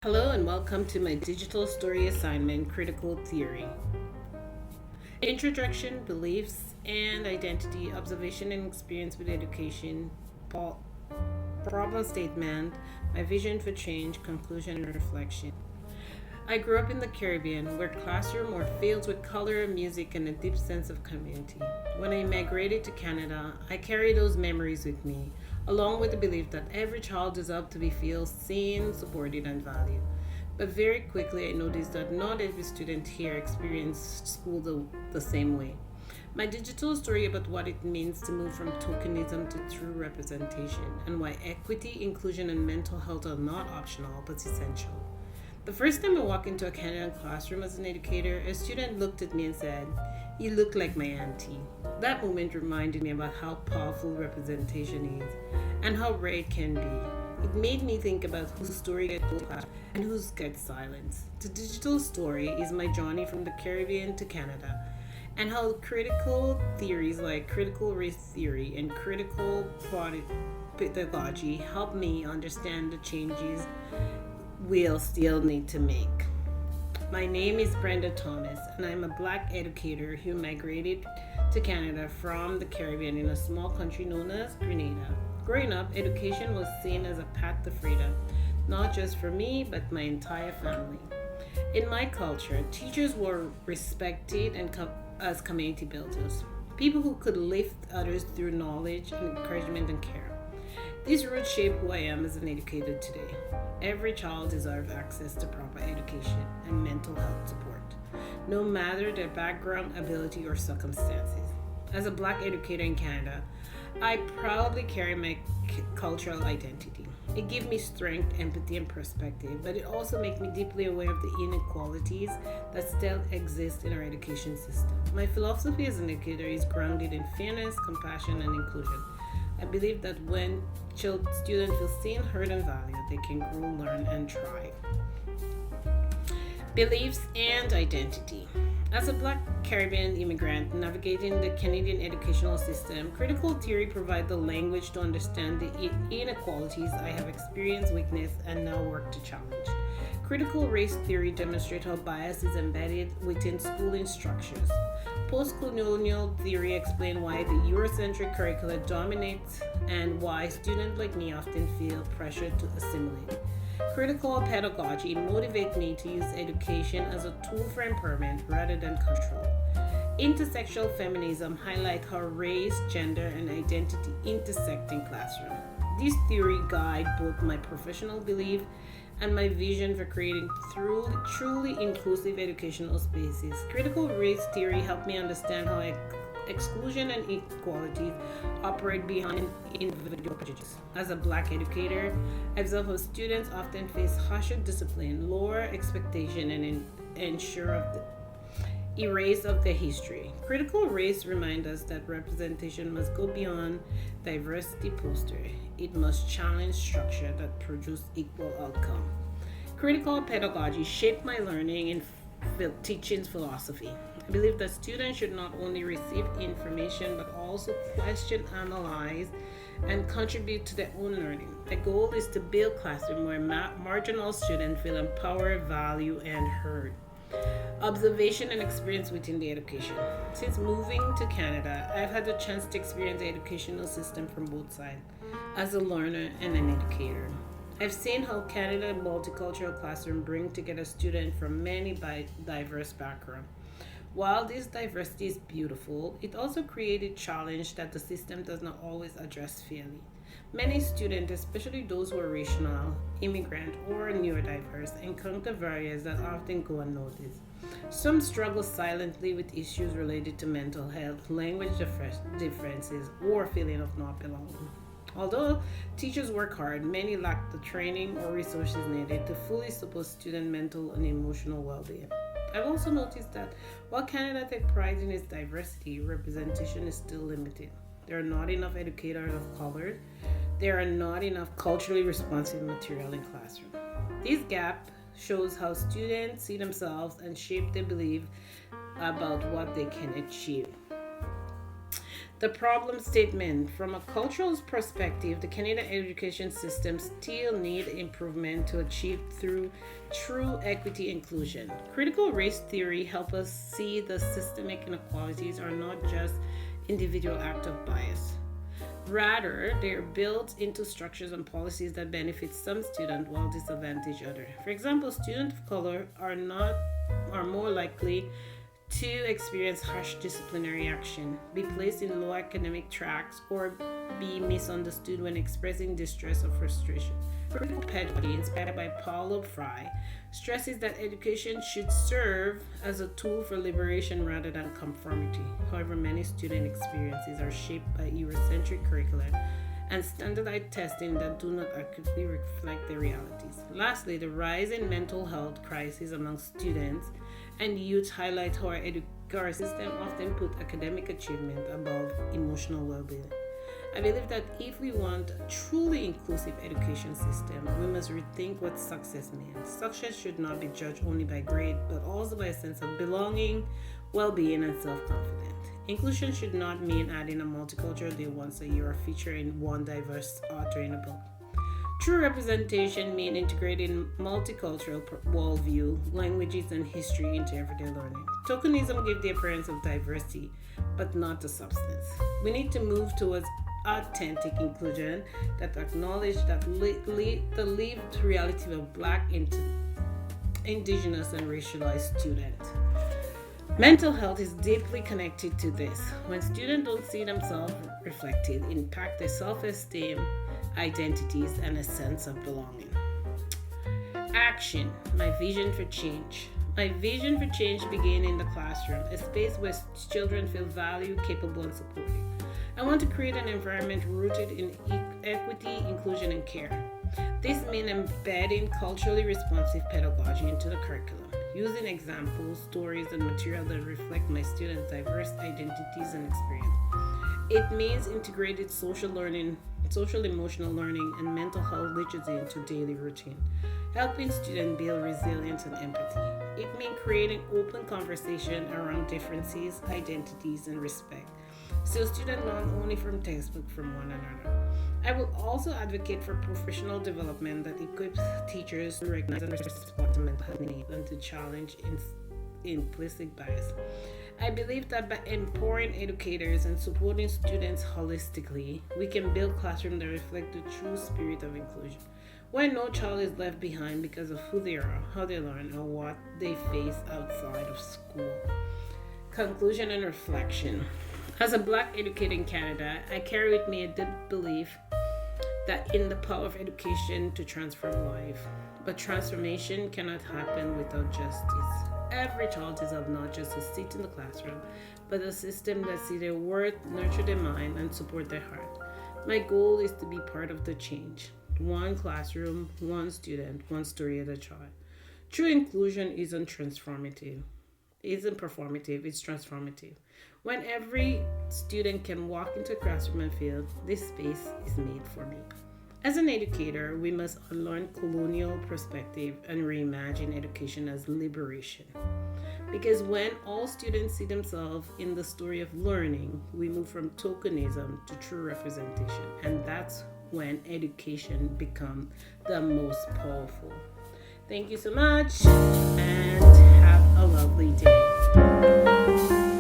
Hello and welcome to my digital story assignment, Critical Theory. Introduction, Beliefs and Identity, Observation and Experience with Education, Problem Statement, My Vision for Change, Conclusion and Reflection. I grew up in the Caribbean, where classrooms were filled with color, music, and a deep sense of community. When I migrated to Canada, I carry those memories with me, along with the belief that every child deserves to be feel seen, supported, and valued. But very quickly, I noticed that not every student here experienced school the same way. My digital story about what it means to move from tokenism to true representation, and why equity, inclusion, and mental health are not optional but essential. The first time I walked into a Canadian classroom as an educator, a student looked at me and said, "You look like my auntie." That moment reminded me about how powerful representation is and how rare it can be. It made me think about whose story gets told and whose gets silenced. The digital story is my journey from the Caribbean to Canada, and how critical theories like critical race theory and critical pedagogy help me understand the changes we'll still need to make. My name is Brenda Thomas, and I'm a Black educator who migrated to Canada from the Caribbean in a small country known as Grenada. Growing up, education was seen as a path to freedom, not just for me, but my entire family. In my culture, teachers were respected as community builders, people who could lift others through knowledge, encouragement, and care. These roots shape who I am as an educator today. Every child deserves access to proper education and mental health support, no matter their background, ability, or circumstances. As a Black educator in Canada, I proudly carry my cultural identity. It gives me strength, empathy, and perspective, but it also makes me deeply aware of the inequalities that still exist in our education system. My philosophy as an educator is grounded in fairness, compassion, and inclusion. I believe that when students feel seen, heard, and valued, they can grow, learn, and thrive. Beliefs and identity. As a Black Caribbean immigrant navigating the Canadian educational system, critical theory provides the language to understand the inequalities I have experienced, witnessed, and now work to challenge. Critical race theory demonstrates how bias is embedded within schooling structures. Post-colonial theory explains why the Eurocentric curricula dominates and why students like me often feel pressured to assimilate. Critical pedagogy motivates me to use education as a tool for empowerment rather than control. Intersectional feminism highlights how race, gender, and identity intersect in classroom. This theory guides both my professional belief and my vision for creating truly inclusive educational spaces. Critical race theory helped me understand how exclusion and inequalities operate behind individual prejudices. As a Black educator, I observe how students often face harsher discipline, lower expectation, and ensure of the erase of their history. Critical race reminds us that representation must go beyond diversity poster. It must challenge structure that produce equal outcome. Critical pedagogy shaped my learning and teaching philosophy. I believe that students should not only receive information but also question, analyze, and contribute to their own learning. The goal is to build classrooms where marginal students feel empowered, valued, and heard. Observation and experience within the education. Since moving to Canada, I've had the chance to experience the educational system from both sides, as a learner and an educator. I've seen how Canada multicultural classroom bring together students from many diverse backgrounds. While this diversity is beautiful, it also created challenge that the system does not always address fairly. Many students, especially those who are racial, immigrant, or neurodiverse, encounter barriers that often go unnoticed. Some struggle silently with issues related to mental health, language differences, or feeling of not belonging. Although teachers work hard, many lack the training or resources needed to fully support student mental and emotional well-being. I've also noticed that while Canada takes pride in its diversity, representation is still limited. There are not enough educators of color. There are not enough culturally responsive material in classroom. This gap shows how students see themselves and shape their belief about what they can achieve. The problem statement. From a cultural perspective, the Canadian education system still need improvement to achieve through true equity inclusion. Critical race theory help us see the systemic inequalities are not just individual act of bias. Rather, they are built into structures and policies that benefit some students while disadvantage others. For example, students of color are more likely to experience harsh disciplinary action, be placed in low academic tracks, or be misunderstood when expressing distress or frustration. Critical pedagogy, inspired by Paulo Freire, stresses that education should serve as a tool for liberation rather than conformity. However, many student experiences are shaped by Eurocentric curricula and standardized testing that do not accurately reflect the realities. Lastly, the rise in mental health crises among students and youth highlight how our system often put academic achievement above emotional well-being. I believe that if we want a truly inclusive education system, we must rethink what success means. Success should not be judged only by grade, but also by a sense of belonging, well-being, and self-confidence. Inclusion should not mean adding a multicultural day once a year or featuring one diverse author in a book. True representation means integrating multicultural worldview, languages, and history into everyday learning. Tokenism gives the appearance of diversity, but not the substance. We need to move towards authentic inclusion that acknowledges that the lived reality of Black, Indigenous, and racialized students. Mental health is deeply connected to this. When students don't see themselves reflected, it impacts their self-esteem, identities, and a sense of belonging. Action. My vision for change. My vision for change began in the classroom, a space where children feel valued, capable, and supported. I want to create an environment rooted in equity, inclusion, and care. This means embedding culturally responsive pedagogy into the curriculum, using examples, stories, and material that reflect my students' diverse identities and experiences. It means integrated social emotional learning, and mental health literacy into daily routine, helping students build resilience and empathy. It means creating open conversation around differences, identities, and respect, so students learn only from textbook from one another. I will also advocate for professional development that equips teachers to recognize and respond to mental health needs and to challenge implicit bias. I believe that by empowering educators and supporting students holistically, we can build classrooms that reflect the true spirit of inclusion, where no child is left behind because of who they are, how they learn, or what they face outside of school. Conclusion and reflection. As a Black educator in Canada, I carry with me a deep belief that in the power of education to transform life. But transformation cannot happen without justice. Every child deserves not just a seat in the classroom, but a system that sees their worth, nurture their mind, and support their heart. My goal is to be part of the change. One classroom, one student, one story at a child. True inclusion isn't performative, it's transformative. When every student can walk into a classroom and feel, this space is made for me. As an educator, we must unlearn colonial perspective and reimagine education as liberation. Because when all students see themselves in the story of learning, we move from tokenism to true representation. And that's when education becomes the most powerful. Thank you so much and have a lovely day.